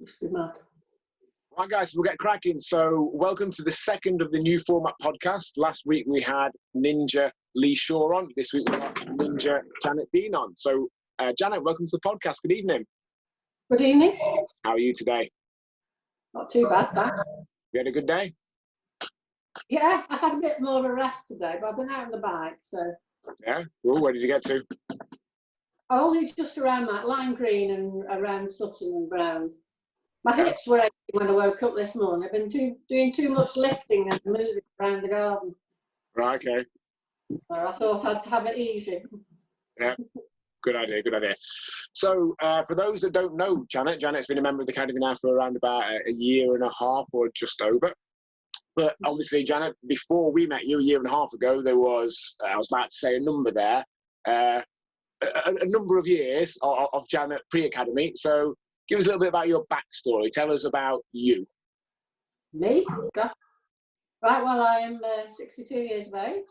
Must be mad. Right, guys, we'll get cracking. So welcome to the second of the new format podcast. Last week we had Ninja Lee Shaw on. This week we got Ninja Janet Dean on. So Janet, welcome to the podcast. Good evening. Good evening. How are you today? Not too bad, thanks. You had a good day? Yeah, I had a bit more of a rest today, but I've been out on the bike, so. Yeah? Cool. Where did you get to? Only just around that Lime Green and around Sutton and Brown. My hips were aching when I woke up this morning. I've been doing too much lifting and moving around the garden. Right, okay. So I thought I'd have it easy. Yeah. Good idea, good idea. So for those that don't know Janet's been a member of the Academy now for around about a year and a half or just over. But obviously, Janet, before we met you a year and a half ago, there was, I was about to say a number there, a number of years of Janet pre-Academy. So give us a little bit about your backstory. Tell us about you. Me? God. Right, well, I am 62 years of age.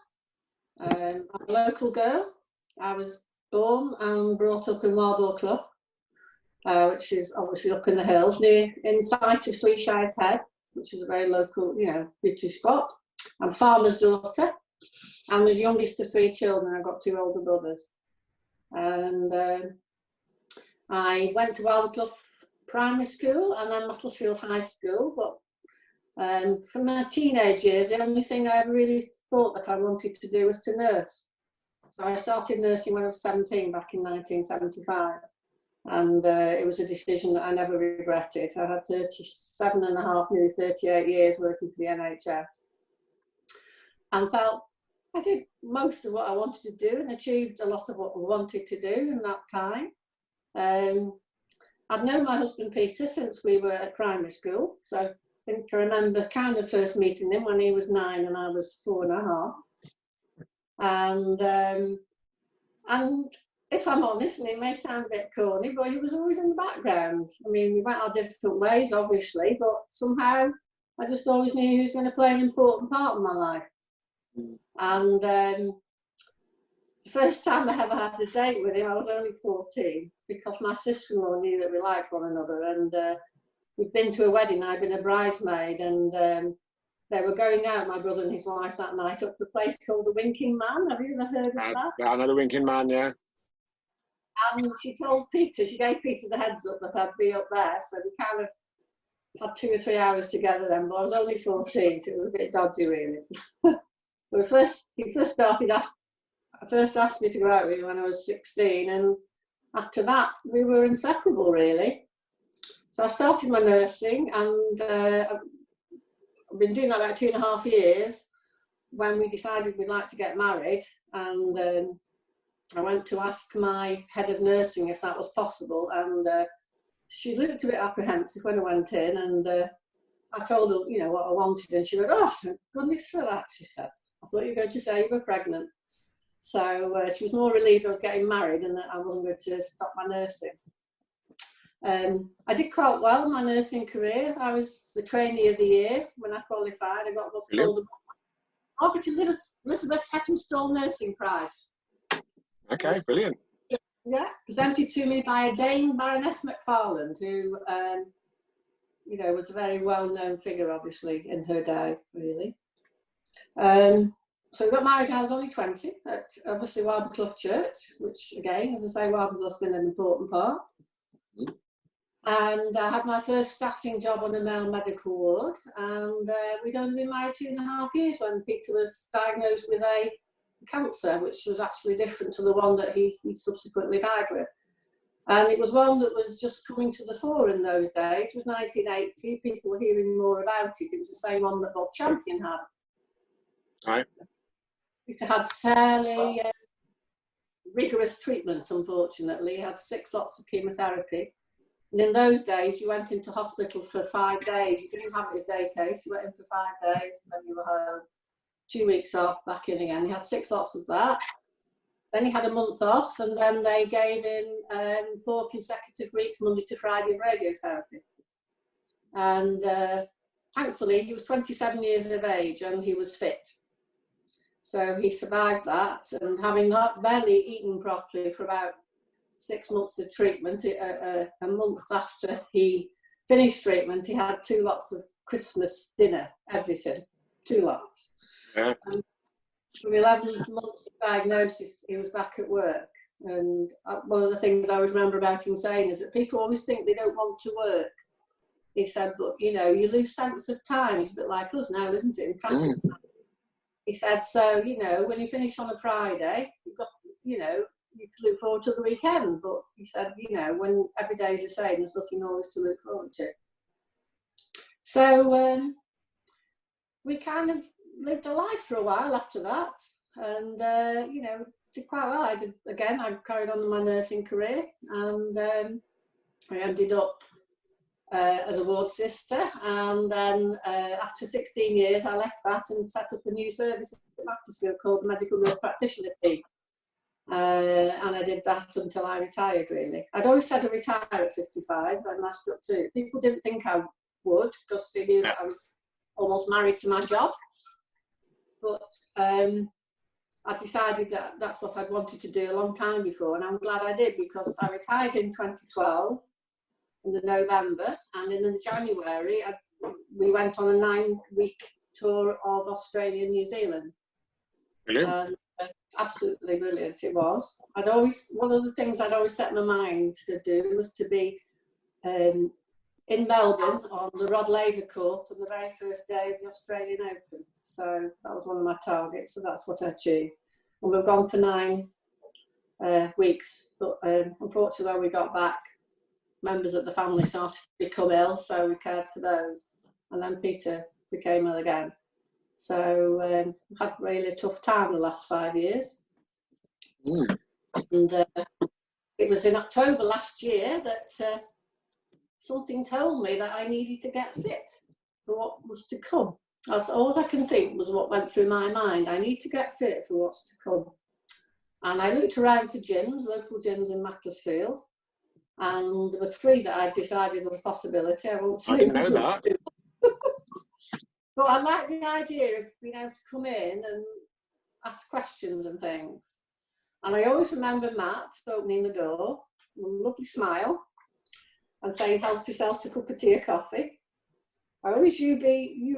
I'm a local girl. I was born and brought up in Warburg Club, which is obviously up in the hills, in sight of Three Shires Head, which is a very local, beauty spot. I'm farmer's daughter and was youngest of 3 children. I've got 2 older brothers. And I went to Warburg Primary School and then Macclesfield High School, but from my teenage years, the only thing I ever really thought that I wanted to do was to nurse. So I started nursing when I was 17 back in 1975. And it was a decision that I never regretted. I had 37 and a half, nearly 38 years working for the NHS. And felt I did most of what I wanted to do and achieved a lot of what I wanted to do in that time. I've known my husband Peter since we were at primary school. So I think I remember kind of first meeting him when he was 9 and I was 4 and a half. And if I'm honest, and it may sound a bit corny, but he was always in the background. I mean, we went our different ways, obviously, but somehow I just always knew he was going to play an important part in my life. And the first time I ever had a date with him, I was only 14, because my sister-in-law knew that we liked one another, and we'd been to a wedding. I'd been a bridesmaid, and they were going out, my brother and his wife, that night up to a place called the Winking Man. Have you ever heard of that? I know the Winking Man, yeah. And she told Peter, she gave Peter the heads up that I'd be up there, so we kind of had 2 or 3 hours together then, but I was only 14, so it was a bit dodgy, really. He first asked me to go out with him when I was 16, and after that, we were inseparable, really. So I started my nursing, and I've been doing that about 2.5 years when we decided we'd like to get married, and I went to ask my head of nursing if that was possible, and she looked a bit apprehensive when I went in, and I told her, what I wanted, and she went, "Oh, thank goodness for that," she said. "I thought you were going to say you were pregnant." So she was more relieved I was getting married and that I wasn't going to stop my nursing. I did quite well in my nursing career. I was the trainee of the year when I qualified. I got what's called the Margaret Elizabeth Heppenstall Nursing Prize. Okay, brilliant. Yeah, presented to me by a Dame, Baroness McFarland, who, was a very well-known figure, obviously, in her day, really. So we got married when I was only 20 at, obviously, Warburg Church, which, again, as I say, Warburg's been an important part. And I had my first staffing job on a male medical ward, and we'd only been married 2.5 years when Peter was diagnosed with a cancer, which was actually different to the one that he subsequently died with. And it was one that was just coming to the fore in those days. It was 1980, people were hearing more about it. It was the same one that Bob Champion had. Right. Peter had fairly rigorous treatment, unfortunately. He had 6 lots of chemotherapy. And in those days, you went into hospital for 5 days. You didn't have it as day case. You went in for 5 days, and then you were home. 2 weeks off, back in again. He had 6 lots of that. Then he had a month off, and then they gave him 4 consecutive weeks, Monday to Friday, of radiotherapy. And thankfully, he was 27 years of age, and he was fit. So he survived that, and having not barely eaten properly for about 6 months of treatment, a month after he finished treatment, he had 2 lots of Christmas dinner, everything, 2 lots. Yeah. And from 11 months of diagnosis, he was back at work. And one of the things I always remember about him saying is that people always think they don't want to work. He said, but, you know, you lose sense of time. It's a bit like us now, isn't it? In traffic time. He said, so, you know, when you finish on a Friday, you've got, you know, you can look forward to the weekend. But he said, you know, when every day is the same, there's nothing always to look forward to. So we kind of lived a life for a while after that. And, you know, did quite well. I carried on in my nursing career, and I ended up as a ward sister, and then after 16 years I left that and set up a new service at Macclesfield called the Medical Nurse Practitioner Team, and I did that until I retired. Really, I'd always said I'd retire at 55, and I stuck to it. People didn't think I would because they knew that I was almost married to my job, but I decided that that's what I'd wanted to do a long time before, and I'm glad I did, because I retired in 2012 in the November, and in the January we went on a 9-week tour of Australia and New Zealand. Brilliant. Absolutely brilliant it was. One of the things I'd always set my mind to do was to be in Melbourne on the Rod Laver Court on the very first day of the Australian Open. So that was one of my targets, so that's what I achieved. And we've gone for 9 weeks, but unfortunately when we got back, members of the family started to become ill, so we cared for those. And then Peter became ill again. So we've had really a tough time the last 5 years. And it was in October last year that something told me that I needed to get fit for what was to come. That's all I can think was what went through my mind. I need to get fit for what's to come. And I looked around for gyms, local gyms in Macclesfield, and there were 3 that I decided were a possibility. I didn't know that. But I like the idea of being able to come in and ask questions and things. And I always remember Matt opening the door with a lovely smile and saying, help yourself to a cup of tea or coffee. I always you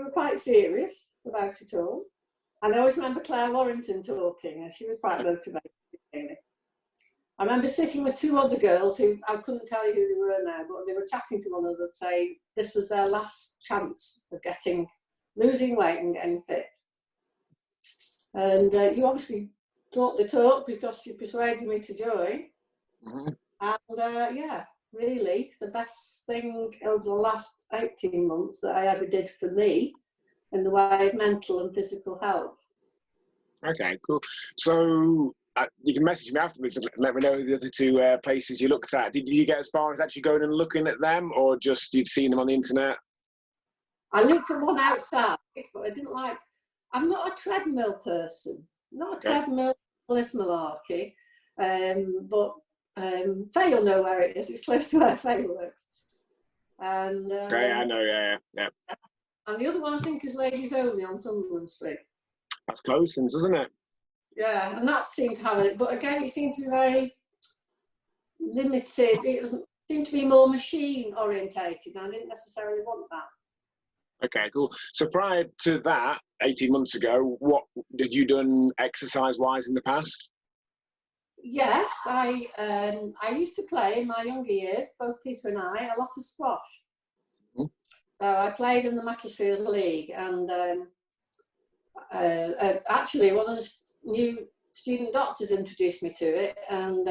were quite serious about it all. And I always remember Claire Warrington talking, and she was quite motivated, really. I remember sitting with 2 other girls who I couldn't tell you who they were now, but they were chatting to one another, saying this was their last chance of losing weight and getting fit. And you obviously talked the talk because you persuaded me to join. And yeah, really the best thing over the last 18 months that I ever did for me in the way of mental and physical health. Okay, cool. So you can message me afterwards and let me know the other 2 places you looked at. Did you get as far as actually going and looking at them, or just you'd seen them on the internet? I looked at one outside, but I didn't like. I'm not a treadmill person. Not a treadmill, this malarkey. But Faye will know where it is. It's close to where Faye works. And I know, yeah. And the other one I think is Ladies Only on Sunderland Street. That's close, isn't it? Yeah, and that seemed to have it, but again, it seemed to be very limited. It seemed to be more machine orientated, and I didn't necessarily want that. Okay, cool. So prior to that, 18 months ago, what did you done exercise-wise in the past? Yes, I used to play in my younger years, both Peter and I, a lot of squash. So I played in the Macclesfield League, and actually one of the new student doctors introduced me to it, and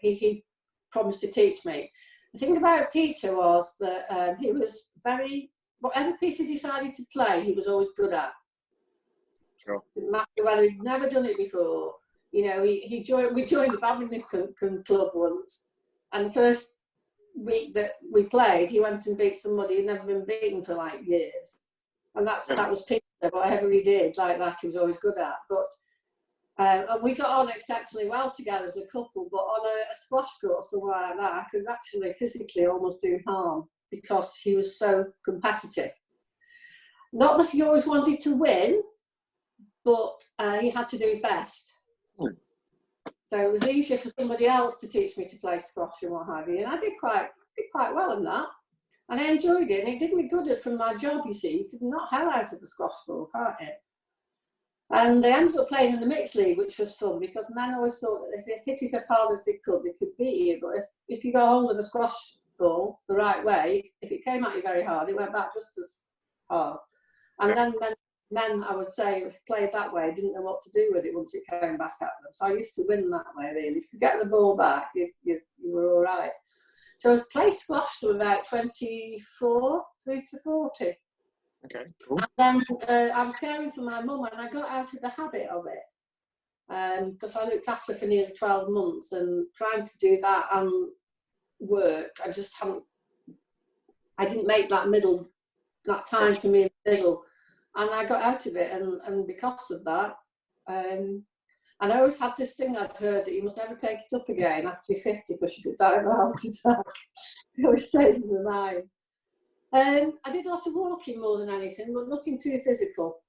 he promised to teach me. The thing about Peter was that he was whatever Peter decided to play, he was always good at. Sure. Didn't matter whether he'd never done it before. You know, we joined a badminton club once, and the first week that we played, he went and beat somebody who'd never been beaten for like years. And that was Peter. Whatever he did like that, he was always good at. But and we got on exceptionally well together as a couple, but on a squash court somewhere like that, I could actually physically almost do harm because he was so competitive. Not that he always wanted to win, but he had to do his best. So it was easier for somebody else to teach me to play squash and what have you, and I did quite well in that. And I enjoyed it, and it did me good from my job, you see. You could knock hell out of the squash ball, can't you? And they ended up playing in the mixed league, which was fun, because men always thought that if they hit it as hard as they could beat you. But if you got hold of a squash ball the right way, if it came at you very hard, it went back just as hard. And then men, I would say, played that way, didn't know what to do with it once it came back at them. So I used to win that way, really. If you could get the ball back, you were all right. So I played squash from about 24 through to 40. Okay, cool. And then I was caring for my mum, and I got out of the habit of it because I looked after her for nearly 12 months, and trying to do that and work, I didn't make that time for me in the middle, and I got out of it, and because of that, and I always had this thing I'd heard that you must never take it up again after you're 50 because you could die of a heart attack. It always stays in my mind. I did a lot of walking more than anything, but nothing too physical.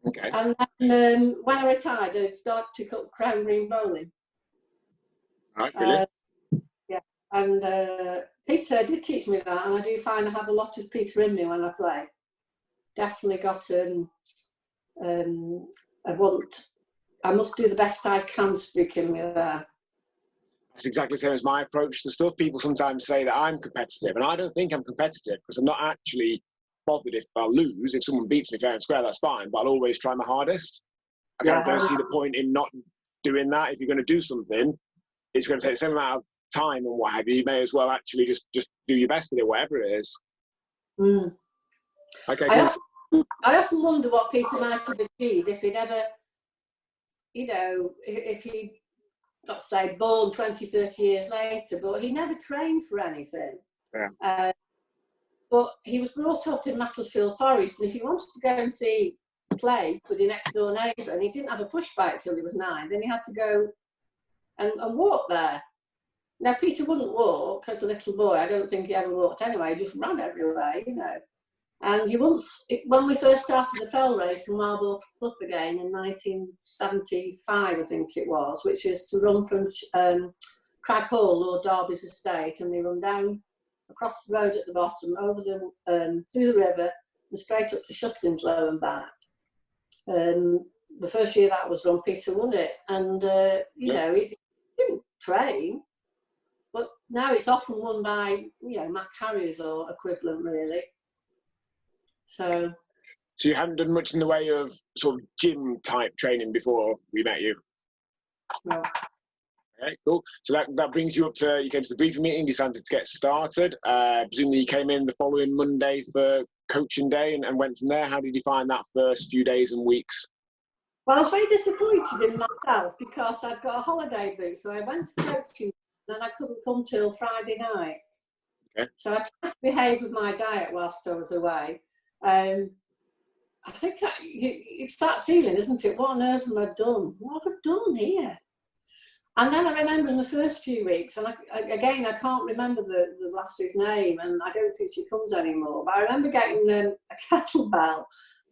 Okay. And then when I retired, I started to cut crown green bowling. Right, brilliant. Yeah, and Peter did teach me that, and I do find I have a lot of Peter in me when I play. Definitely got I must do the best I can streak in me there. That's exactly the same as my approach to stuff. People sometimes say that I'm competitive, and I don't think I'm competitive because I'm not actually bothered if I lose. If someone beats me fair and square, that's fine, but I'll always try my hardest. I kind of don't see the point in not doing that. If you're going to do something, it's going to take the same amount of time and what have you. You may as well actually just do your best at it, whatever it is. Mm. Okay. I often wonder what Peter might have achieved if he'd ever, if he, let's say, born 20, 30 years later, but he never trained for anything. Yeah. But he was brought up in Macclesfield Forest, and if he wanted to go and play with your next door neighbour, and he didn't have a push bike till he was 9, then he had to go and walk there. Now, Peter wouldn't walk as a little boy. I don't think he ever walked anyway. He just ran everywhere, And when we first started the fell race in Marlborough Club again in 1975, I think it was, which is to run from Crag Hall, Lord Derby's estate, and they run down across the road at the bottom, over through the river, and straight up to Shucklinslow and back. The first year that was run, Peter won it, and he didn't train, but now it's often won by Mac Harriers or equivalent, really. So you hadn't done much in the way of sort of gym type training before we met you? No. Okay, cool. So that brings you up to, you came to the briefing meeting, decided to get started. Presumably you came in the following Monday for coaching day and went from there. How did you find that first few days and weeks? Well, I was very disappointed in myself because I'd got a holiday book, so I went to coaching and I couldn't come till Friday night. Okay. So I tried to behave with my diet whilst I was away. I think it's that feeling, isn't it? What on earth have I done? What have I done here? And then I remember in the first few weeks, and I can't remember the lass's name, and I don't think she comes anymore, but I remember getting a kettlebell,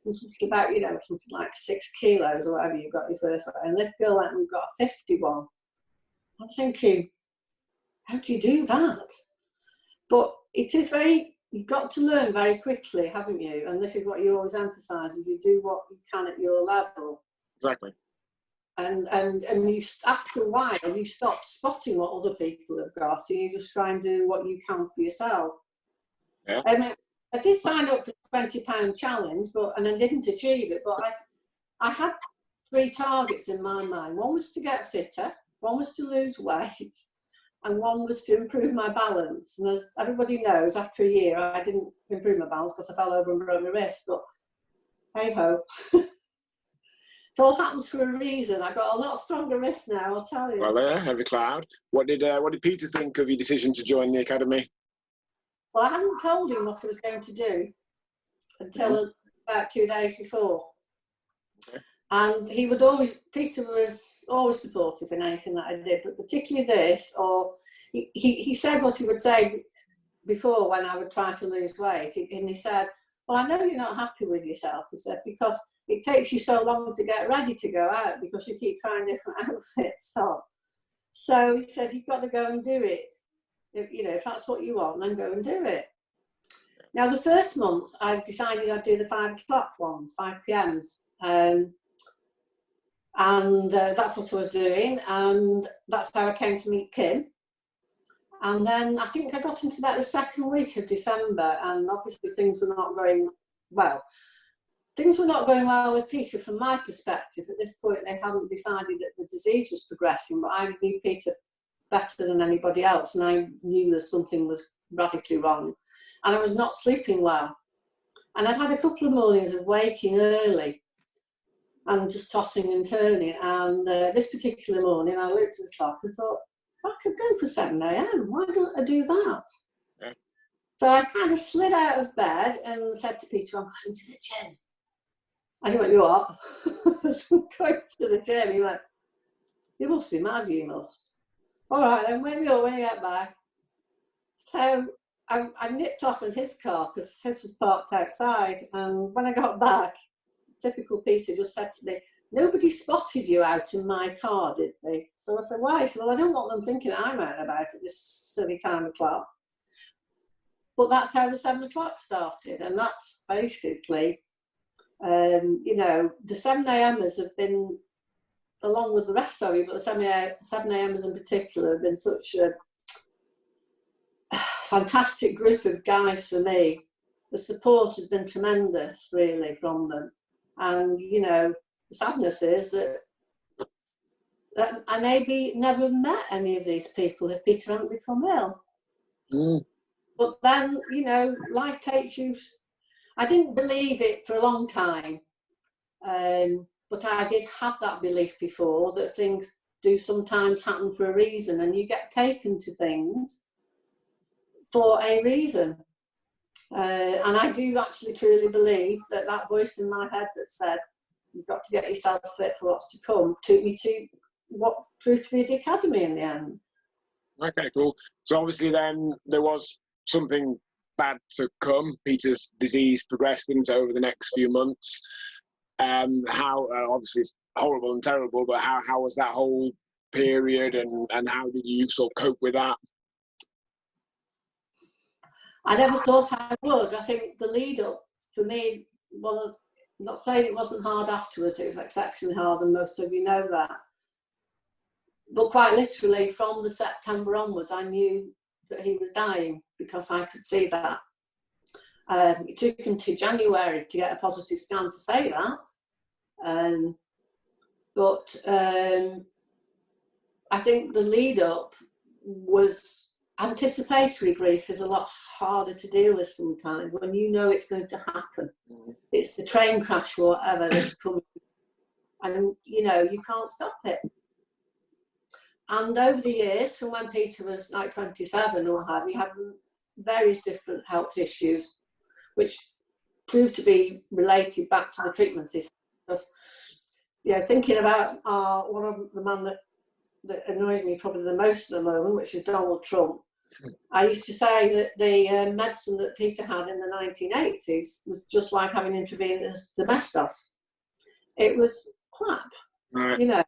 something about, something like 6 kilos or whatever you got your first one, and this girl went and got a 51. I'm thinking, how do you do that? But it is you've got to learn very quickly, haven't you? And this is what you always emphasise, is you do what you can at your level. Exactly. And you, after a while, you stop spotting what other people have got, and you just try and do what you can for yourself. Yeah. I did sign up for the £20 challenge, and I didn't achieve it. But I had 3 targets in my mind. One was to get fitter, one was to lose weight, and one was to improve my balance. And as everybody knows, after a year, I didn't improve my balance because I fell over and broke my wrist. But hey ho. It all happens for a reason. I've got a lot stronger wrist now, I'll tell you. Well, every cloud. What did Peter think of your decision to join the academy? Well, I hadn't told him what I was going to do until about 2 days before. Okay. And Peter was always supportive in anything that I did, but particularly this, or he said what he would say before when I would try to lose weight. And he said, well, I know you're not happy with yourself, he said, because it takes you so long to get ready to go out because you keep trying different outfits on. So he said, you've got to go and do it. If that's what you want, then go and do it. Now, the first month, I decided I'd do the 5 o'clock ones, 5 p.m s. And that's what I was doing. And that's how I came to meet Kim. And then I think I got into about the second week of December, and obviously things were not going well. Things were not going well with Peter from my perspective. At this point, they hadn't decided that the disease was progressing, but I knew Peter better than anybody else, and I knew that something was radically wrong. And I was not sleeping well. And I'd had a couple of mornings of waking early and just tossing and turning. And this particular morning, I looked at the clock and thought, I could go for 7 a.m. Why don't I do that? Yeah. So I kind of slid out of bed and said to Peter, I'm going to the gym. And he went, you what? I'm going to the gym. He went, you must be mad, you must. All right, then wake me up when you get back. So I nipped off in his car because his was parked outside. And when I got back, typical Peter just said to me, nobody spotted you out in my car, did they? So I said, why? He said, well, I don't want them thinking I'm out about it this silly time o'clock. But that's how the 7 o'clock started. And that's basically, you know, the 7 a.m.ers have been, along with the rest of you, but the 7 a.m.ers in particular have been such a fantastic group of guys for me. The support has been tremendous, really, from them. And, you know, the sadness is that I maybe never met any of these people if Peter hadn't become ill. Mm. But then, you know, life takes you. I didn't believe it for a long time, but I did have that belief before that things do sometimes happen for a reason, and you get taken to things for a reason. And I do actually truly believe that that voice in my head that said, you've got to get yourself fit for what's to come, took me to what proved to be the academy in the end. Okay, cool. So obviously then there was something bad to come. Peter's disease progressed into over the next few months. How, obviously it's horrible and terrible, but how was that whole period, and how did you sort of cope with that? I never thought I would. I think the lead up for me, well, I'm not saying it wasn't hard afterwards, it was exceptionally hard, and most of you know that. But quite literally, from the September onwards, I knew that he was dying because I could see that. It took him to January to get a positive scan to say that. But I think the lead up was, anticipatory grief is a lot harder to deal with sometimes when you know it's going to happen. It's the train crash or whatever that's coming, and you know you can't stop it. And over the years, from when Peter was like 27 or what have you, had various different health issues, which proved to be related back to the treatment. Because, you know, thinking about one of the man that annoys me probably the most at the moment, which is Donald Trump. I used to say that the medicine that Peter had in the 1980s was just like having intravenous domestos. It was crap, you know.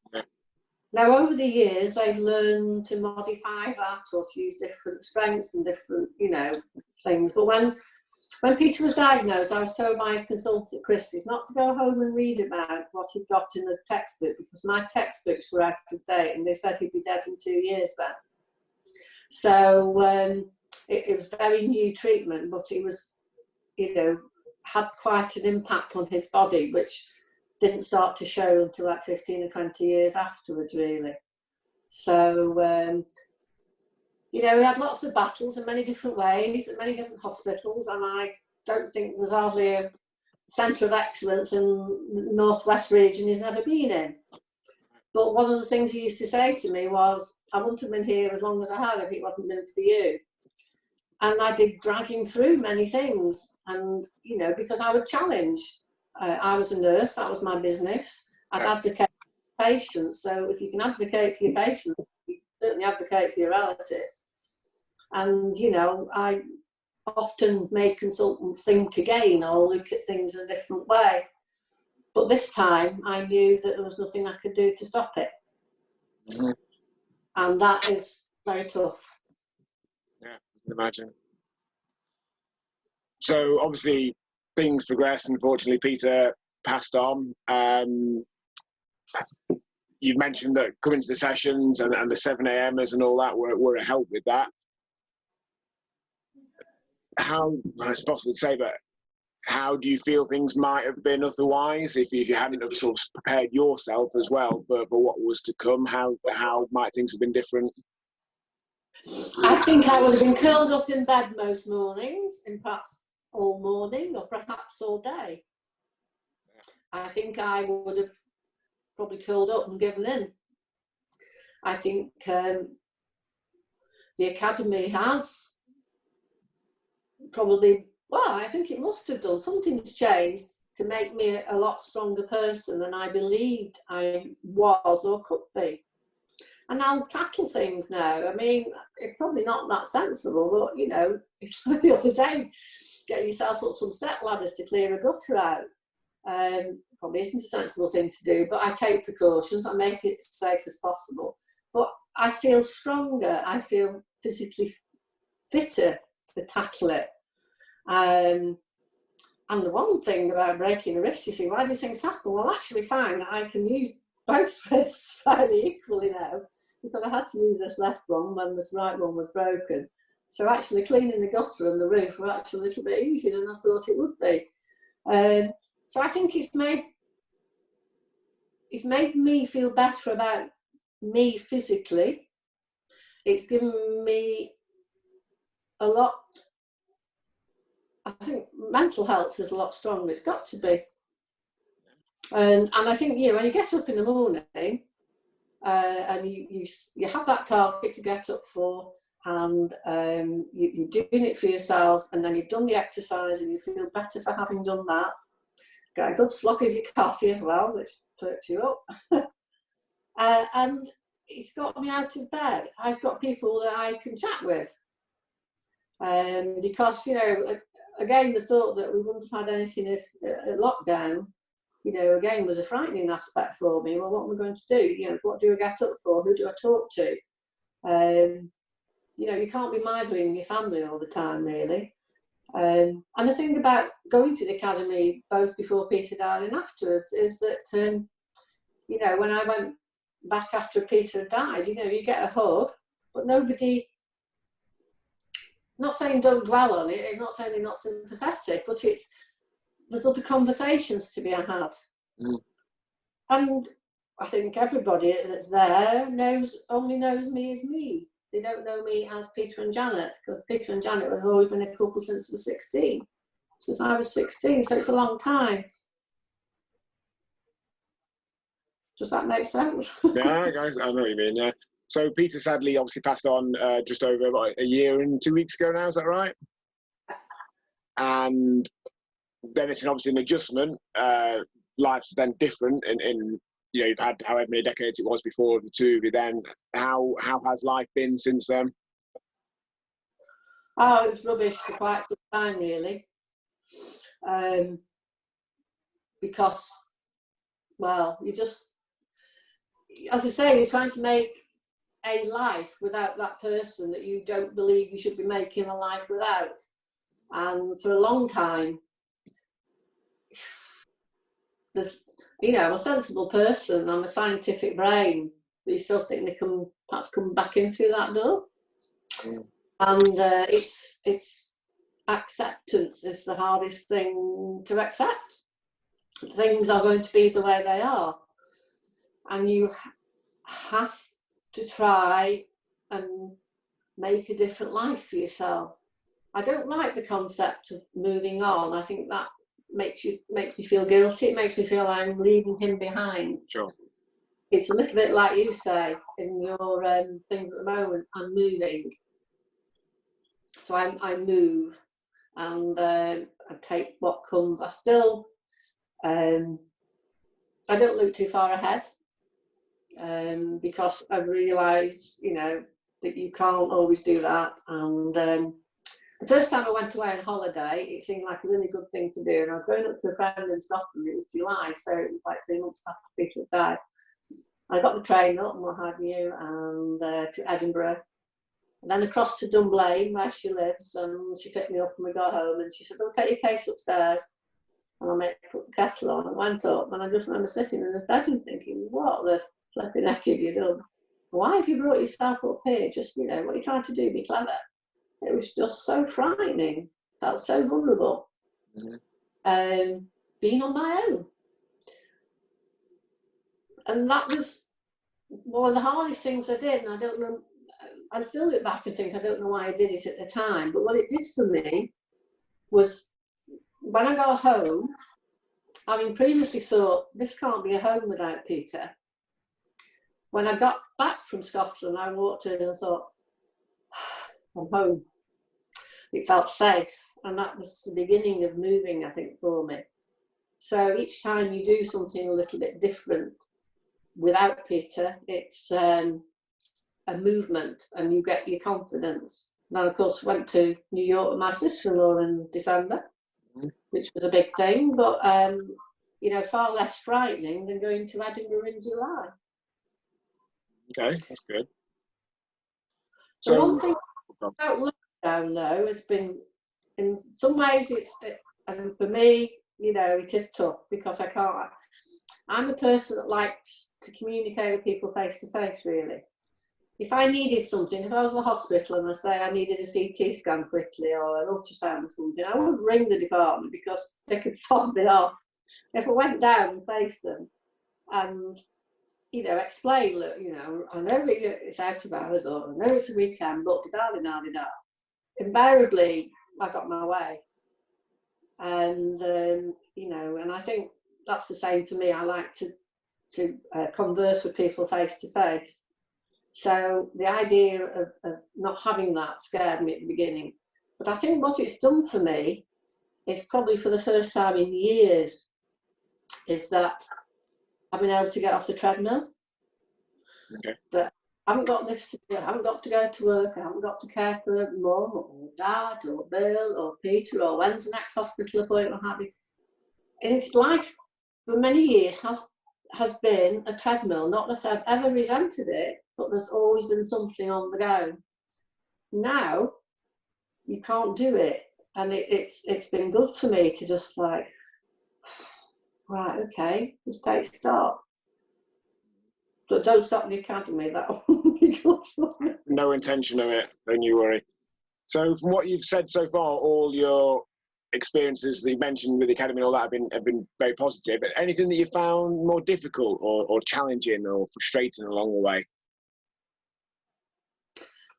Now, over the years, they've learned to modify that or to use different strengths and different, you know, things. But when Peter was diagnosed, I was told by his consultant, Christie's, not to go home and read about what he'd got in the textbook, because my textbooks were out of date and they said he'd be dead in 2 years then. So it was very new treatment, but it was, you know, had quite an impact on his body, which didn't start to show until like 15 or 20 years afterwards, really. So, you know, we had lots of battles in many different ways, at many different hospitals, and I don't think there's hardly a centre of excellence in the Northwest region he's never been in. But one of the things he used to say to me was, I wouldn't have been here as long as I had if it wasn't been for you. And I did drag him through many things, and, you know, because I would challenge. I was a nurse, that was my business. I'd advocate for patients. So if you can advocate for your patients, you certainly advocate for your relatives. And, you know, I often made consultants think again or look at things in a different way. But this time I knew that there was nothing I could do to stop it. Mm-hmm. And that is very tough. Yeah, I can imagine. So obviously things progressed. Unfortunately, Peter passed on. You've mentioned that coming to the sessions and the 7 a.m.ers and all that were a help with that. How, it's possible to say, but how do you feel things might have been otherwise if you hadn't have sort of prepared yourself as well for what was to come? How might things have been different? I think I would have been curled up in bed most mornings, and perhaps all morning or perhaps all day. I think I would have probably curled up and given in. I think the academy has probably, well, I think it must have done. Something's changed to make me a lot stronger person than I believed I was or could be. And I'll tackle things now. I mean, it's probably not that sensible, but you know, it's like the other day, get yourself up some step ladders to clear a gutter out. Probably isn't a sensible thing to do, but I take precautions. I make it as safe as possible. But I feel stronger. I feel physically fitter to tackle it. And the one thing about breaking a wrist, you see, why do things happen? Well, I actually find that I can use both wrists fairly equally now, because I had to use this left one when this right one was broken. So actually cleaning the gutter and the roof were actually a little bit easier than I thought it would be. So I think it's made me feel better about me physically. It's given me a lot. I think mental health is a lot stronger. It's got to be. And I think, you know, when you get up in the morning and you have that target to get up for, and you're doing it for yourself, and then you've done the exercise and you feel better for having done that. Get a good slug of your coffee as well, which perks you up. And it's got me out of bed. I've got people that I can chat with. Because, you know, again, the thought that we wouldn't have had anything if lockdown, you know, again, was a frightening aspect for me. Well, what am I going to do? You know, what do I get up for? Who do I talk to? You know, you can't be minding your family all the time, really. And the thing about going to the academy, both before Peter died and afterwards, is that, you know, when I went back after Peter had died, you know, you get a hug, but nobody, not saying don't dwell on it, not saying they're not sympathetic, but there's other conversations to be had. Mm. And I think everybody that's there only knows me as me. They don't know me as Peter and Janet, because Peter and Janet have always been a couple since I was 16. Since I was 16, so it's a long time. Does that make sense? Yeah, guys, I know what you mean, yeah. So Peter sadly obviously passed on just over a year and 2 weeks ago now, is that right? And then it's obviously an adjustment. Life's then different in you know, you've had however many decades it was before the two of you then. How has life been since then? Oh, it was rubbish for quite some time, really. Because, well, you just, as I say, you're trying to make a life without that person that you don't believe you should be making a life without. And for a long time, there's, you know, I'm a sensible person, I'm a scientific brain, but you still think they can perhaps come back in through that door. Mm. And it's acceptance is the hardest thing to accept. Things are going to be the way they are, and you have to try and make a different life for yourself. I don't like the concept of moving on. I think that makes me feel guilty. It makes me feel I'm leaving him behind. Sure. It's a little bit like you say in your things at the moment. I'm moving, so I move, and I take what comes. I still I don't look too far ahead, because I realise, you know, that you can't always do that. And the first time I went away on holiday, it seemed like a really good thing to do. And I was going up to a friend in Scotland. It was July, so it was like 3 months after Peter had died. I got the train up and what have you, and to Edinburgh. And then across to Dunblane, where she lives, and she picked me up and we got home, and she said, "Oh, take your case upstairs." And I put the kettle on and went up, and I just remember sitting in this bedroom thinking, what the flipping heck have you done? Why have you brought yourself up here? Just, what are you trying to do? Be clever. It was just so frightening. Felt so vulnerable. Being on my own. And that was one of the hardest things I did, and I don't know, I still look back and think I don't know why I did it at the time, but what it did for me was when I got home, having previously thought, this can't be a home without Peter. When I got back from Scotland, I walked in and thought, I'm home. It felt safe, and that was the beginning of moving, I think, for me. So each time you do something a little bit different without Peter, it's a movement, and you get your confidence. Then, of course, went to New York with my sister-in-law in December, which was a big thing, but far less frightening than going to Edinburgh in July. Okay, that's good. So one thing about lockdown, though, has been, in some ways, and for me, it is tough because I'm a person that likes to communicate with people face to face, really. If I needed something, if I was in the hospital and I say I needed a CT scan quickly or an ultrasound or something, I would ring the department because they could fob it off. If I went down and faced them and, explain, look, I know it's out of hours or I know it's a weekend, but da-da-da-da-da. Invariably, I got my way. And, and I think that's the same for me. I like to converse with people face to face. So the idea of not having that scared me at the beginning. But I think what it's done for me is probably for the first time in years is that I've been able to get off the treadmill. Okay. That I haven't got this to do. I haven't got to go to work. I haven't got to care for mum or dad or Bill or Peter or when's the next hospital appointment have you. And it's life for many years has been a treadmill. Not that I've ever resented it, but there's always been something on the go. Now you can't do it, and it's been good for me to just like, right, okay, let's take stock. But don't stop the academy. That will be good for me. No intention of it. Don't you worry. So from what you've said so far, all your experiences that you mentioned with the academy and all that have been very positive. But anything that you found more difficult or challenging or frustrating along the way?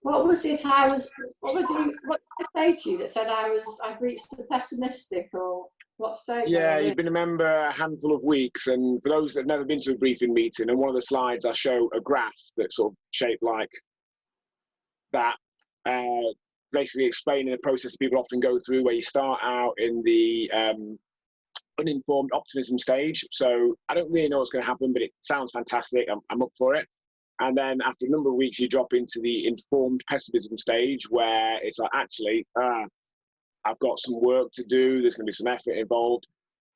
What was it? What did I say to you that said I've reached the pessimistic, or what stage? Yeah, you've been a member a handful of weeks, and for those that have never been to a briefing meeting, and one of the slides I show a graph that's sort of shaped like that, basically explaining the process people often go through, where you start out in the uninformed optimism stage. So I don't really know what's going to happen, but it sounds fantastic. I'm up for it. And then after a number of weeks, you drop into the informed pessimism stage, where it's like, actually, I've got some work to do. There's going to be some effort involved.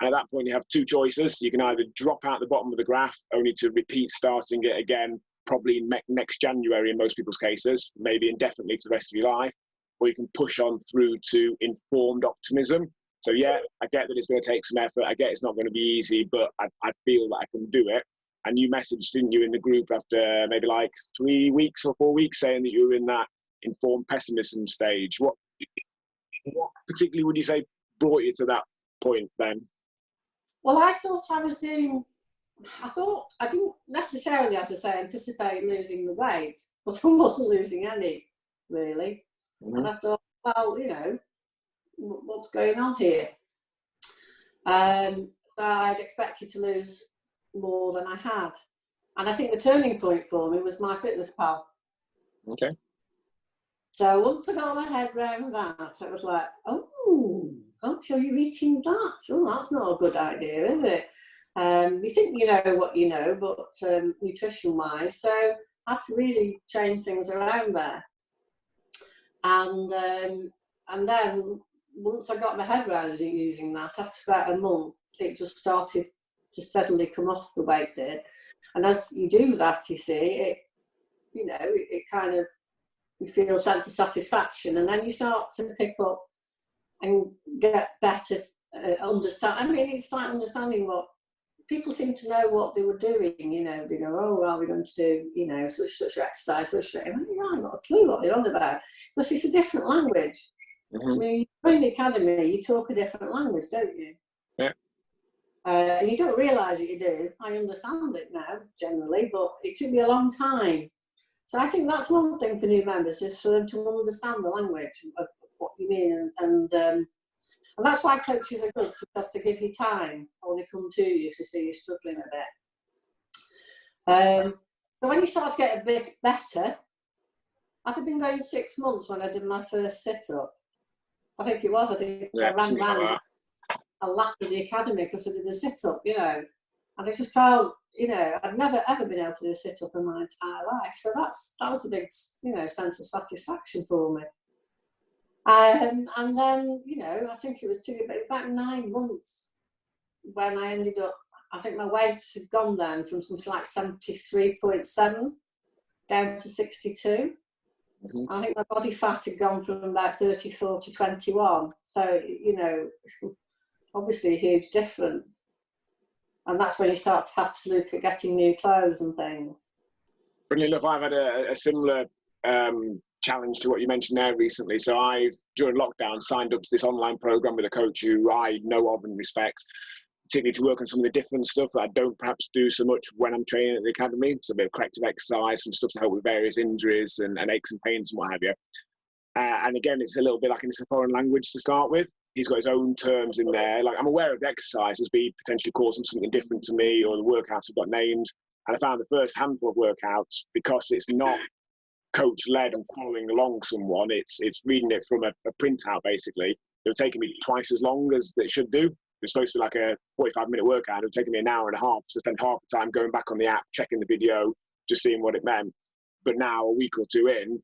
And at that point, you have two choices. You can either drop out the bottom of the graph, only to repeat starting it again, probably next January in most people's cases, maybe indefinitely for the rest of your life, or you can push on through to informed optimism. So yeah, I get that it's going to take some effort. I get it's not going to be easy, but I feel that I can do it. And you messaged, didn't you, in the group after maybe like 3 weeks or 4 weeks, saying that you were in that informed pessimism stage. What particularly would you say brought you to that point then? Well, I thought I didn't necessarily, as I say, anticipate losing the weight, but I wasn't losing any, really. Mm-hmm. And I thought, well, what's going on here? So I'd expected to lose more than I had. And I think the turning point for me was my fitness pal. Okay. So once I got my head around that, I was like, oh, gosh, are you eating that? Oh, that's not a good idea, is it? You think you know what you know, but nutrition-wise, so I had to really change things around there. And then once I got my head around using that, after about a month, it just started to steadily come off, the weight did. And as you do that, you see, it kind of you feel a sense of satisfaction, and then you start to pick up and get better understand. I mean, it's like understanding what people seem to know what they were doing. You know, they go, oh, well, we're going to do, you know, such exercise, such. I mean, I haven't got a clue what they're on about, because it's a different language. I mean, you in the academy, you talk a different language, don't you? Yeah. And you don't realise that you do. I understand it now, generally, but it took me a long time. So I think that's one thing for new members, is for them to understand the language of what you mean. And that's why coaches are good, because they give you time, or they come to you if they see you're struggling a bit. So when you start to get a bit better, I've been going 6 months when I did my first sit-up. I think it was. I think I ran round a lap of the academy because I did a sit-up, you know. And I just can't, you know, I've never ever been able to do a sit-up in my entire life. So that was a big, you know, sense of satisfaction for me. And then, you know, I think it was about 9 months when I ended up, I think my weight had gone then from something like 73.7 down to 62. I think my body fat had gone from about 34 to 21. So, you know, obviously a huge difference. And that's when you start to have to look at getting new clothes and things. Brilliant enough, I've had a similar challenge to what you mentioned there recently. So I've, during lockdown, signed up to this online program with a coach who I know of and respect, particularly to work on some of the different stuff that I don't perhaps do so much when I'm training at the academy. So a bit of corrective exercise, some stuff to help with various injuries and aches and pains and what have you. And again, it's a little bit like it's a foreign language to start with. He's got his own terms in there. Like, I'm aware of the exercises, but he potentially calls them something different to me, or the workouts have got names. And I found the first handful of workouts, because it's not coach-led and following along someone, it's reading it from a printout, basically. It was taking me twice as long as it should do. It's supposed to be like a 45-minute workout. It was taking me an hour and a half to spend half the time going back on the app, checking the video, just seeing what it meant. But now, a week or two in,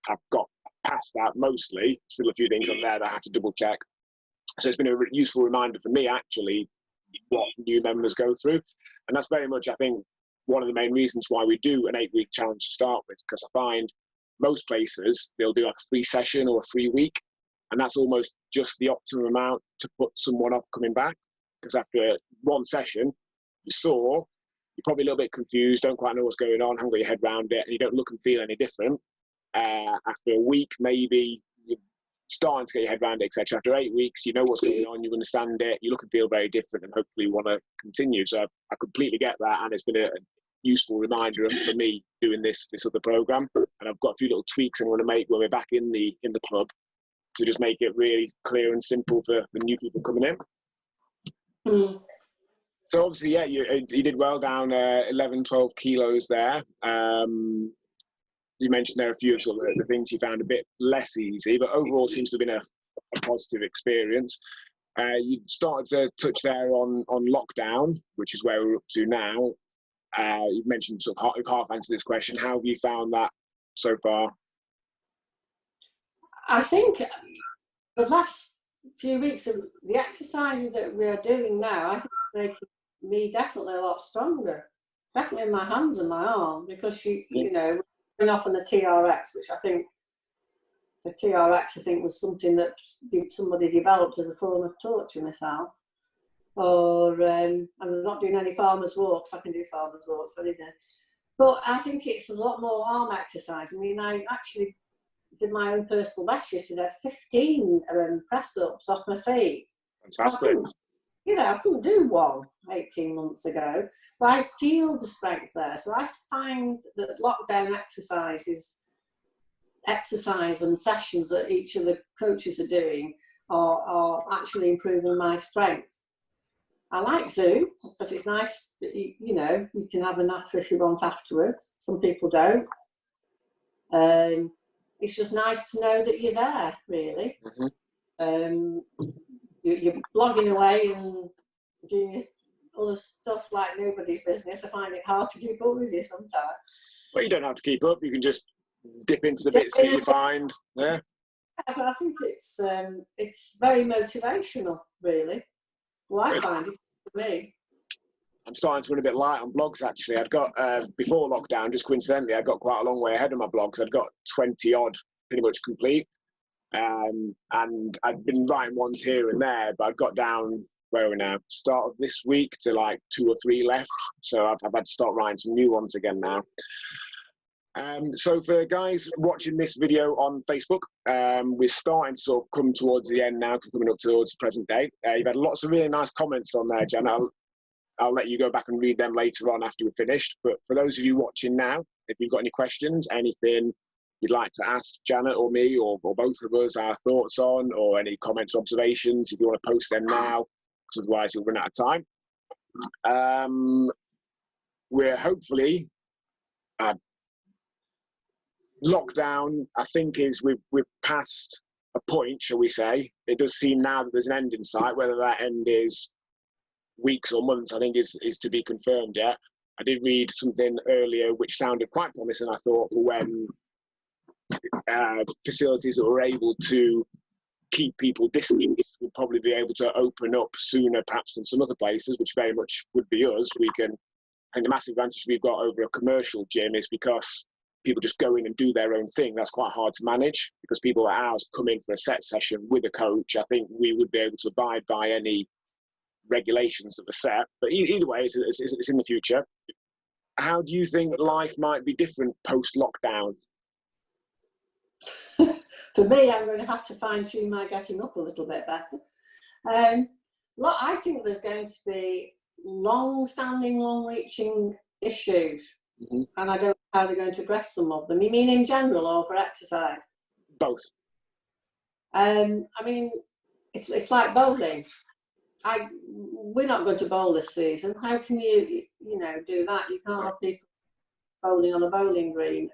I've got past that mostly. Still a few things on there that I have to double check. So it's been a useful reminder for me, actually, what new members go through. And that's very much, I think, one of the main reasons why we do an 8-week challenge to start with, because I find most places, they'll do like a free session or a free week. And that's almost just the optimum amount to put someone off coming back. Because after one session, you're probably a little bit confused, don't quite know what's going on, haven't got your head around it, and you don't look and feel any different. After a week, maybe you're starting to get your head around it, etc. After 8 weeks, you know what's going on, you understand it, you look and feel very different, and hopefully you want to continue. So I completely get that, and it's been a useful reminder for me doing this other program. And I've got a few little tweaks I'm going to make when we're back in the club to just make it really clear and simple for the new people coming in. So obviously, yeah, you did well, down 11, 12 kilos there. You mentioned there are a few of sort of the things you found a bit less easy, but overall seems to have been a positive experience. You started to touch there on lockdown, which is where we're up to now. You've mentioned sort of half answered this question. How have you found that so far? I think the last few weeks of the exercises that we are doing now, I think it's making me definitely a lot stronger. Definitely in my hands and my arms, because you know, going off on the TRX, which I think the TRX was something that somebody developed as a form of torture missile. Or I'm not doing any farmers walks. I can do farmers walks any day, but I think it's a lot more arm exercise. I mean, I actually did my own personal best yesterday, 15 press-ups off my feet. Fantastic. I couldn't do one 18 months ago, but I feel the strength there. So I find that lockdown exercise and sessions that each of the coaches are doing are actually improving my strength. I like Zoom because it's nice, you know, you can have a natter if you want afterwards. Some people don't. It's just nice to know that you're there, really. You're blogging away and doing your other stuff like nobody's business. I find it hard to keep up with you sometimes. Well, you don't have to keep up. You can just dip into the bits that you find. Yeah. I think it's very motivational, really. Well, I find it for me. I'm starting to run a bit light on blogs, actually. I'd got, before lockdown, just coincidentally, I got quite a long way ahead of my blogs. I'd got 20 odd pretty much complete. And I'd been writing ones here and there, but I've got down, where are we now? Start of this week to like 2 or 3 left. So I've had to start writing some new ones again now. So for guys watching this video on Facebook, we're starting to sort of come towards the end now, coming up towards the present day. You've had lots of really nice comments on there, Jen. I'll let you go back and read them later on after we're finished. But for those of you watching now, if you've got any questions, anything you'd like to ask Janet or me or both of us our thoughts on, or any comments or observations, if you want to post them now, because otherwise you'll run out of time. We're hopefully lockdown, I think, is we've passed a point, shall we say. It does seem now that there's an end in sight. Whether that end is weeks or months, I think is to be confirmed yet. I did read something earlier which sounded quite promising, I thought, for when facilities that were able to keep people distant would probably be able to open up sooner perhaps than some other places, which very much would be us. I think the massive advantage we've got over a commercial gym is because people just go in and do their own thing. That's quite hard to manage, because people like ours come in for a set session with a coach. I think we would be able to abide by any regulations that are set. But either way, it's in the future. How do you think life might be different post-lockdown? For me, I'm going to have to fine-tune my getting up a little bit better. I think there's going to be long-standing, long-reaching issues, and I don't know how they're going to address some of them. You mean in general or for exercise? Both. I mean, it's like bowling. We're not going to bowl this season. How can you do that? You can't have people bowling on a bowling green.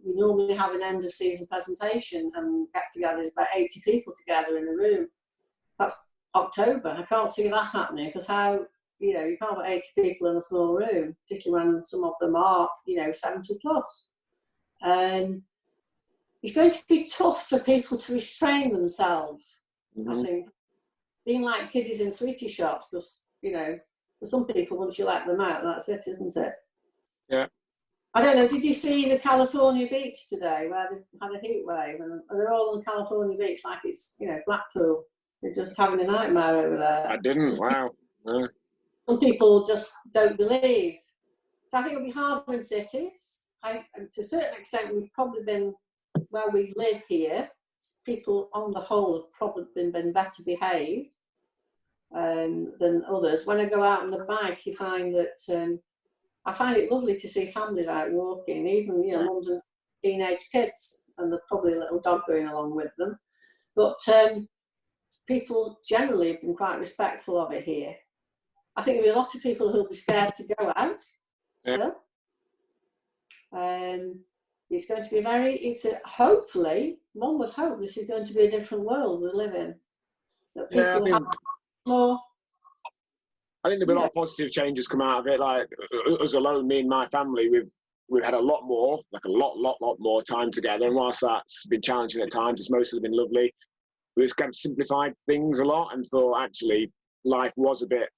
We normally have an end of season presentation and get-togethers, about 80 people together in a room. That's October. I can't see that happening, because you can't have 80 people in a small room, particularly when some of them are 70 plus. It's going to be tough for people to restrain themselves. I think, being like kiddies in sweetie shops, because for some people, once you let them out, that's it, isn't it? Yeah. I don't know, did you see the California beach today, where they had a heat wave, and they're all on California beach like it's, Blackpool. They're just having a nightmare over there. I didn't, wow. Yeah. Some people just don't believe. So I think it'll be harder in cities. And to a certain extent, we've probably been, where we live here, people on the whole have probably been better behaved than others. When I go out on the bike, you find that I find it lovely to see families out walking, even mums and teenage kids, and there's probably a little dog going along with them. But people generally have been quite respectful of it here. I think there'll be a lot of people who'll be scared to go out still. It's going to be hopefully, one would hope this is going to be a different world we live in. That people will have more. I think there'll be a lot of positive changes come out of it. Like us alone, me and my family, we've had a lot more more time together. And whilst that's been challenging at times, it's mostly been lovely. We just kind of simplified things a lot and thought actually life was a bit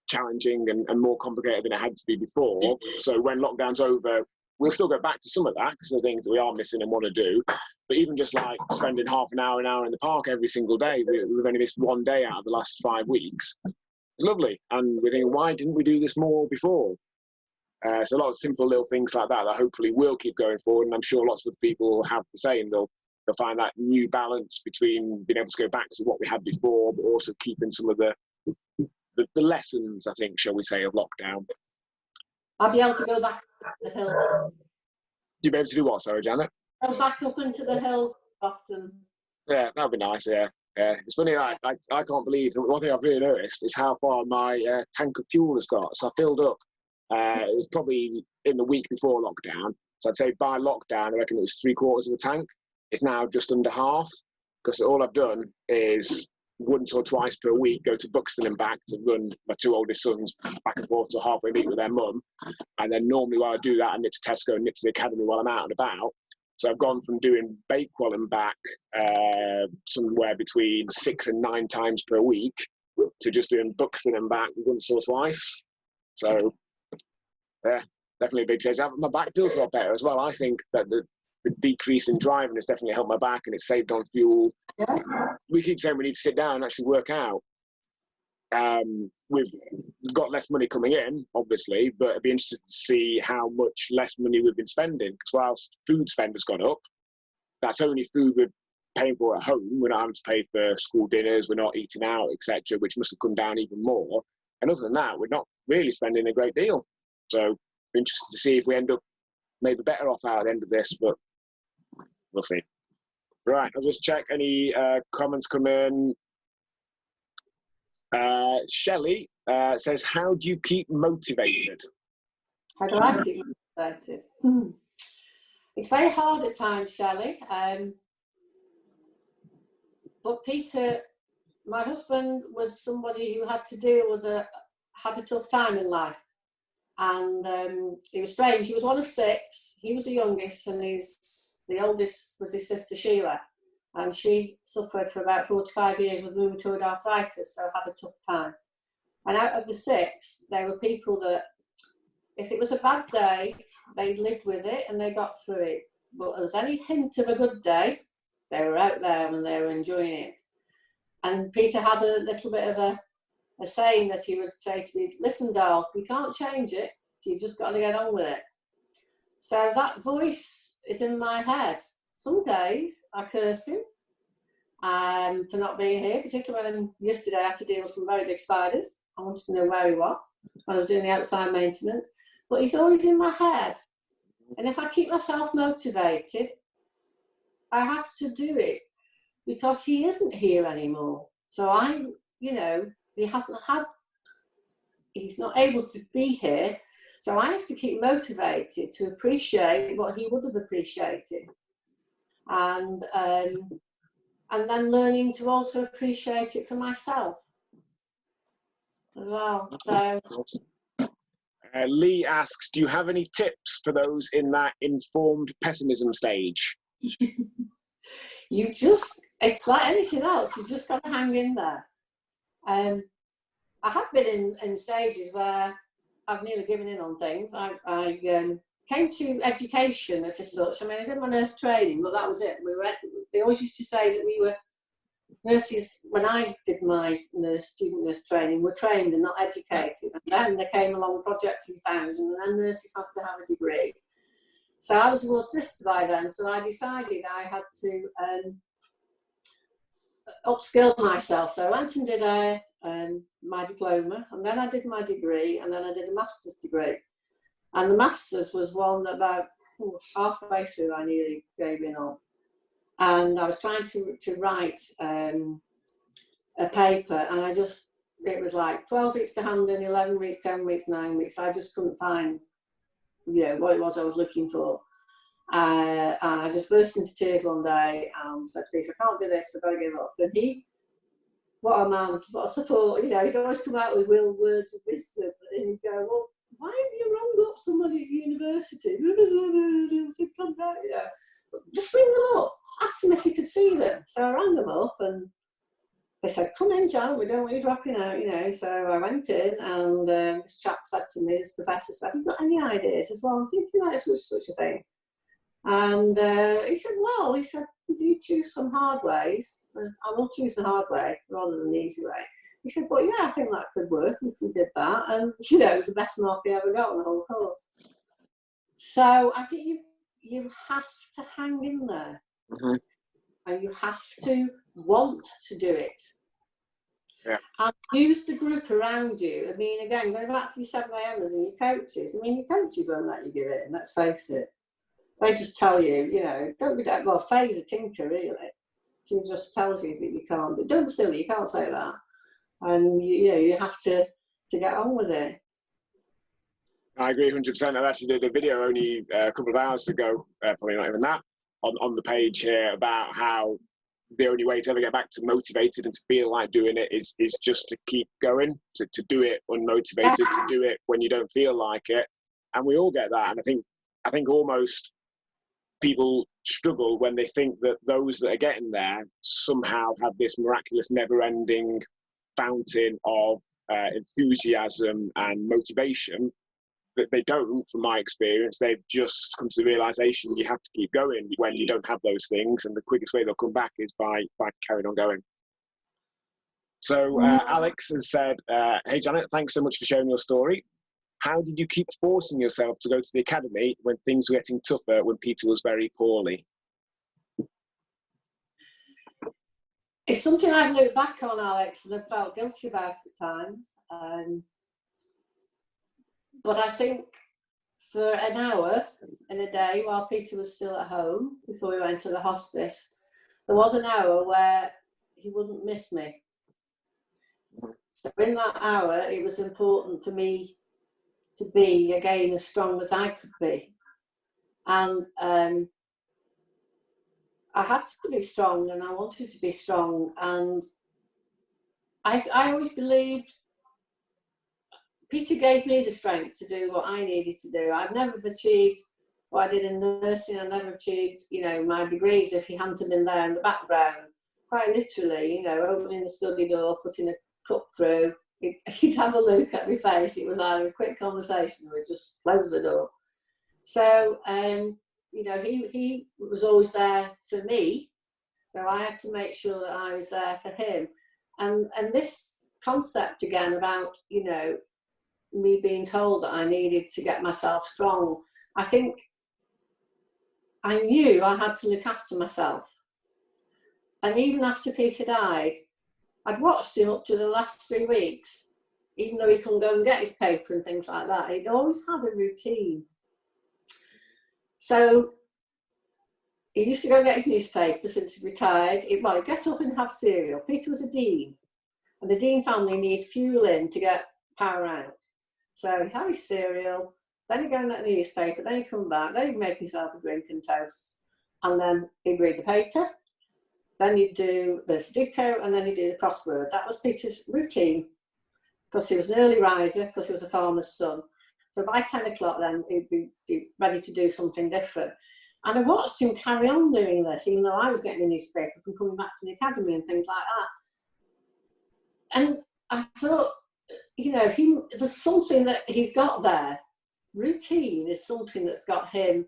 challenging and more complicated than it had to be before. So when lockdown's over, we'll still go back to some of that, because there are things that we are missing and want to do. But even just like spending half an hour in the park every single day, we've only missed one day out of the last 5 weeks. It's lovely. And we're thinking, why didn't we do this more before? So a lot of simple little things like that hopefully will keep going forward. And I'm sure lots of people have the same. They'll find that new balance between being able to go back to what we had before, but also keeping some of the lessons, I think, shall we say, of lockdown. I'll be able to go back up the hill. You'll be able to do what, sorry, Janet? Go back up into the hills often. Yeah, that'd be nice, yeah. It's funny, I can't believe, one thing I've really noticed is how far my tank of fuel has got. So I filled up, it was probably in the week before lockdown. So I'd say by lockdown, I reckon it was 3/4 of the tank. It's now just under half, because all I've done is once or twice per week go to Buxton and back to run my 2 oldest sons back and forth to halfway meet with their mum. And then normally while I do that, I nip to Tesco and nip to the academy while I'm out and about. So I've gone from doing Bakewell and back somewhere between 6 and 9 times per week to just doing Buxton and back once or twice. So, yeah, definitely a big change. My back feels a lot better as well. I think that the decrease in driving has definitely helped my back, and it's saved on fuel. Yeah. We keep saying we need to sit down and actually work out. We've got less money coming in, obviously, but it'd be interesting to see how much less money we've been spending. Because whilst food spend has gone up, that's only food we're paying for at home. We're not having to pay for school dinners, we're not eating out, etc., which must have come down even more. And other than that, we're not really spending a great deal. So, interested to see if we end up maybe better off out at the end of this, but we'll see. Right, I'll just check any comments come in. Shelley says, how do you keep motivated? How do I keep motivated? It's very hard at times, Shelley. But Peter, my husband, was somebody who had to deal with had a tough time in life. And it was strange. He was one of 6. He was the youngest, and the oldest was his sister Sheila. And she suffered for about 4 to 5 years with rheumatoid arthritis, so had a tough time. And out of the 6, there were people that, if it was a bad day, they lived with it and they got through it. But if there was any hint of a good day, they were out there and they were enjoying it. And Peter had a little bit of a saying that he would say to me, listen, Darl, we can't change it, so you just got to get on with it. So that voice is in my head. Some days I curse him for not being here, particularly when yesterday I had to deal with some very big spiders. I wanted to know where he was when I was doing the outside maintenance. But he's always in my head. And if I keep myself motivated, I have to do it because he isn't here anymore. So he's not able to be here. So I have to keep motivated to appreciate what he would have appreciated. And then learning to also appreciate it for myself as well. So Lee asks, do you have any tips for those in that informed pessimism stage? It's like anything else, you just got to hang in there. I have been in stages where I've nearly given in on things. I came to education as such. I mean, I did my nurse training, but that was it. They always used to say that we were nurses. When I did my student nurse training, were trained and not educated. And then there came along Project 2000, and then nurses had to have a degree. So I was a ward sister by then, so I decided I had to upskill myself. So I went and did my diploma, and then I did my degree, and then I did a master's degree. And the master's was one that about halfway through I nearly gave in on. And I was trying to write a paper, and it was like 12 weeks to hand in, 11 weeks, 10 weeks, 9 weeks. I just couldn't find, what it was I was looking for. And I just burst into tears one day and said to Peter, I can't do this, I've got to give up. And what a man, what a support, he'd always come out with real words of wisdom, and he'd go, well, why have you rung up somebody at university? Just bring them up, ask them if you could see them. So I rang them up, and they said, come in, John, we don't want you dropping out, So I went in, and this chap said to me, this professor said, have you got any ideas? I said, well, I'm thinking about such a thing. And he said, do you choose some hard ways? I will choose the hard way rather than the easy way. He said, well, yeah, I think that could work if we did that. And, it was the best mark he ever got on the whole course. So I think you have to hang in there. Mm-hmm. And you have to want to do it. Yeah. And use the group around you. I mean, again, going back to your 7amers and your coaches, your coaches won't let you give it, and let's face it. They just tell you, don't be that, well, Faye's a tinker, really. She just tells you that you can't, but don't be silly, you can't say that. And, you have to get on with it. I agree 100%. I actually did a video only a couple of hours ago, probably not even that, on the page here about how the only way to ever get back to motivated and to feel like doing it is just to keep going, to do it unmotivated, to do it when you don't feel like it. And we all get that. And I think almost people struggle when they think that those that are getting there somehow have this miraculous never-ending fountain of enthusiasm and motivation, that they don't, from my experience. They've just come to the realization you have to keep going when you don't have those things, and the quickest way they'll come back is by carrying on going. So Alex has said, hey Janet, thanks so much for sharing your story. How did you keep forcing yourself to go to the academy when things were getting tougher, when Peter was very poorly? It's something I've looked back on, Alex, and I've felt guilty about at times. But I think for an hour in a day while Peter was still at home, before we went to the hospice, there was an hour where he wouldn't miss me. So in that hour, it was important for me to be, again, as strong as I could be. And I had to be strong, and I wanted to be strong. And I always believed Peter gave me the strength to do what I needed to do. I've never achieved what I did in nursing. I never achieved, you know, my degrees if he hadn't been there in the background. Quite literally, you know, opening the study door, putting a cup through, he'd have a look at my face. It was either a quick conversation or just close the door. So, you know, he was always there for me. So I had to make sure that I was there for him. And this concept again about, you know, me being told that I needed to get myself strong, I think I knew I had to look after myself. And even after Peter died, I'd watched him up to the last 3 weeks, even though he couldn't go and get his paper and things like that. He'd always had a routine. So he used to go and get his newspaper since he retired. He'd get up and have cereal. Peter was a dean, and the dean family need fuel in to get power out. So he'd have his cereal, then he'd go and get the newspaper, then he'd come back, then he'd make himself a drink and toast, and then he'd read the paper, then he'd do the Sudoku, and then he'd do the crossword. That was Peter's routine, because he was an early riser, because he was a farmer's son. So by 10 o'clock then, he'd be ready to do something different. And I watched him carry on doing this, even though I was getting the newspaper from coming back from the academy and things like that. And I thought, you know, there's something that he's got there. Routine is something that's got him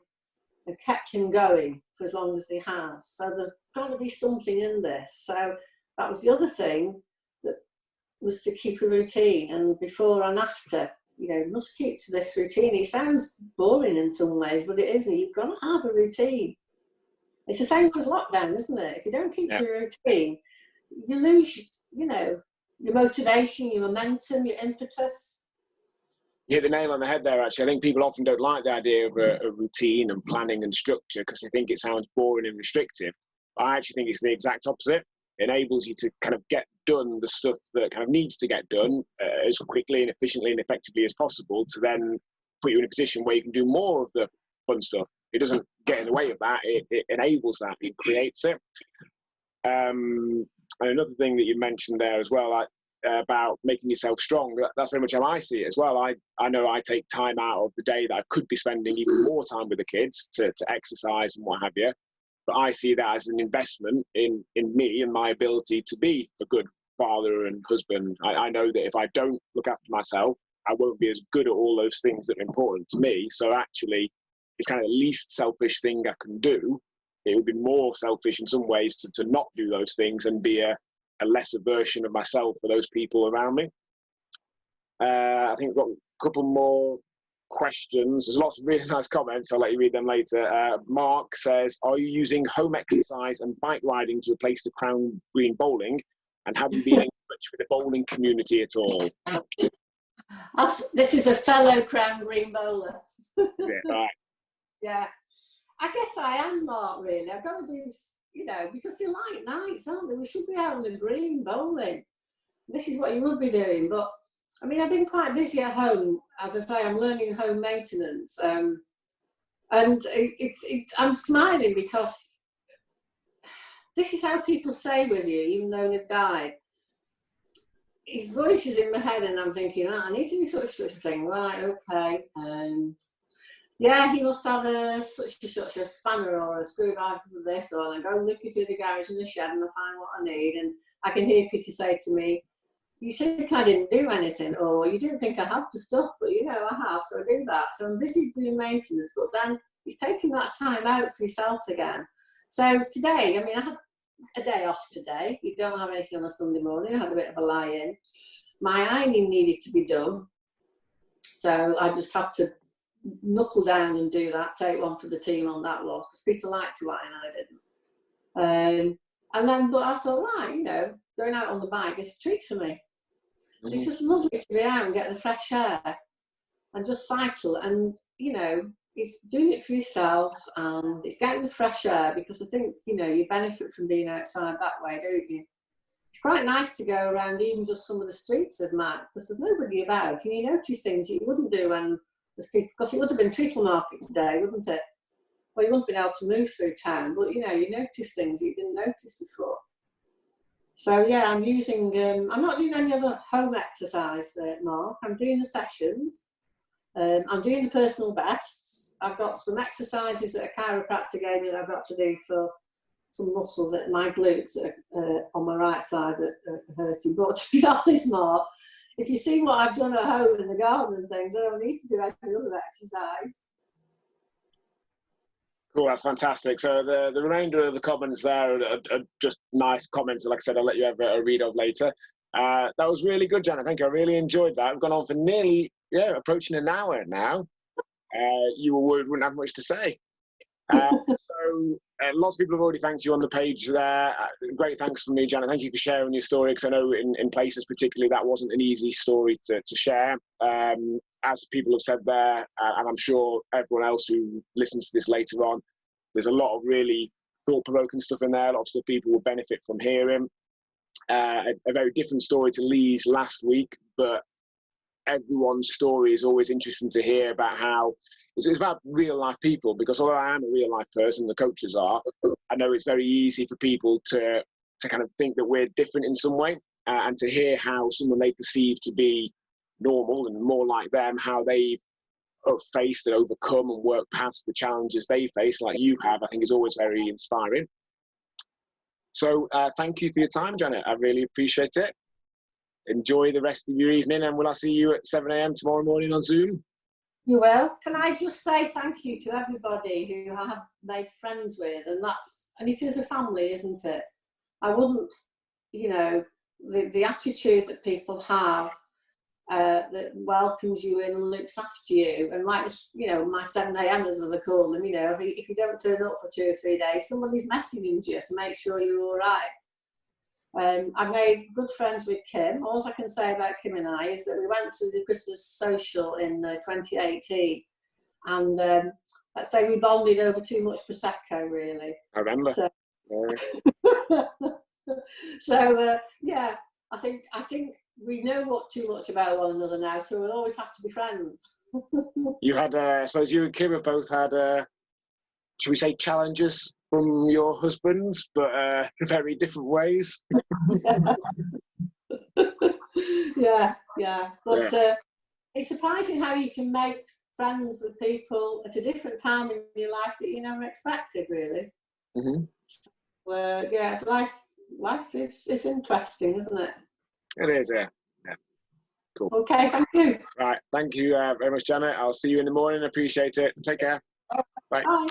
and kept him going for as long as he has. So there's got to be something in this. So that was the other thing, that was to keep a routine. And before and after, you know, must keep to this routine. It sounds boring in some ways, but it isn't. You've got to have a routine. It's the same with lockdown, isn't it? If you don't keep your routine, you lose, you know, your motivation, your momentum, your impetus. You hit the nail on the head there, actually. I think people often don't like the idea of a routine and planning and structure because they think it sounds boring and restrictive. But I actually think it's the exact opposite. It enables you to kind of get done the stuff that kind of needs to get done as quickly and efficiently and effectively as possible, to then put you in a position where you can do more of the fun stuff. It doesn't get in the way of that. It enables that. It creates it. And another thing that you mentioned there as well, about making yourself strong, that's very much how I see it as well. I know I take time out of the day that I could be spending even more time with the kids to exercise and what have you. But I see that as an investment in me and my ability to be a good father and husband. I know that if I don't look after myself, I won't be as good at all those things that are important to me. So actually, it's kind of the least selfish thing I can do. It would be more selfish in some ways to not do those things and be a lesser version of myself for those people around me. I think we've got a couple more questions. There's lots of really nice comments. I'll let you read them later. Mark says, are you using home exercise and bike riding to replace the Crown Green bowling? And have you been in touch with the bowling community at all? This is a fellow Crown Green bowler. Is it? Right. Yeah. I guess I am, Mark, really. I've got to do, you know, because they're light nights, aren't they? We should be out on the green bowling. This is what you would be doing. But, I mean, I've been quite busy at home. As I say, I'm learning home maintenance. And I'm smiling because this is how people stay with you, even though they've died. His voice is in my head and I'm thinking, I need to do such a thing. Right, okay. And yeah, he must have such a spanner or a screwdriver for this, or I go look into the garage in the shed and I find what I need. And I can hear Peter say to me, you think I didn't do anything, or you didn't think I had the stuff, but you know, I have, so I do that. So I'm busy doing maintenance, but then it's taking that time out for yourself again. So today, I mean, I had a day off today. You don't have anything on a Sunday morning. I had a bit of a lie-in. My ironing needed to be done, so I just had to knuckle down and do that, take one for the team on that one, because Peter liked to iron, I didn't. And then, but I thought, right, you know, going out on the bike is a treat for me. It's just lovely to be out and get the fresh air and just cycle. And, you know, it's doing it for yourself and it's getting the fresh air, because I think, you know, you benefit from being outside that way, don't you? It's quite nice to go around even just some of the streets of Mac, because there's nobody about and you notice things that you wouldn't do when there's people, because it would have been Treacle Market today, wouldn't it? Well, you wouldn't have been able to move through town, but, you know, you notice things that you didn't notice before. So yeah, I'm using, I'm not doing any other home exercise, Mark. I'm doing the sessions. I'm doing the personal bests. I've got some exercises that a chiropractor gave me that I've got to do for some muscles at my glutes on my right side that are hurting. But to be honest, Mark, if you see what I've done at home in the garden and things, I don't need to do any other exercise. Cool, that's fantastic. So the remainder of the comments there are just nice comments. Like I said, I'll let you have a read of later. That was really good, Jan. I think I really enjoyed that. We've gone on for nearly, approaching an hour now. You were worried we wouldn't have much to say. So lots of people have already thanked you on the page there. Great thanks from me, Janet. Thank you for sharing your story, because I know in places particularly that wasn't an easy story to share. As people have said there, and I'm sure everyone else who listens to this later on, there's a lot of really thought-provoking stuff in there, a lot of stuff people will benefit from hearing. A very different story to Lee's last week, but everyone's story is always interesting to hear about how it's about real life people, because although I am a real life person, the coaches are, I know it's very easy for people to kind of think that we're different in some way, and to hear how someone they perceive to be normal and more like them, how they've faced and overcome and worked past the challenges they face, like you have, I think is always very inspiring. So thank you for your time, Janet. I really appreciate it. Enjoy the rest of your evening, and will I see you at 7 a.m. tomorrow morning on Zoom? You will. Can I just say thank you to everybody who I have made friends with, and it is a family, isn't it? I wouldn't, you know, the attitude that people have that welcomes you in and looks after you, and like, you know, my 7 a.m.ers, as I call them, you know, if you don't turn up for 2 or 3 days, somebody's messaging you to make sure you're all right. I made good friends with Kim. All I can say about Kim and I is that we went to the Christmas social in 2018, and let's say we bonded over too much Prosecco, really. I remember. So, so yeah, I think we know too much about one another now, so we'll always have to be friends. You had, I suppose you and Kim have both had, should we say, challenges from your husbands, but very different ways. yeah. But it's surprising how you can make friends with people at a different time in your life that you never expected, really. Yeah, life is interesting, isn't it? It is, yeah. Cool. Okay, thank you. Right, thank you very much, Janet. I'll see you in the morning. Appreciate it. Take care. Bye. Bye.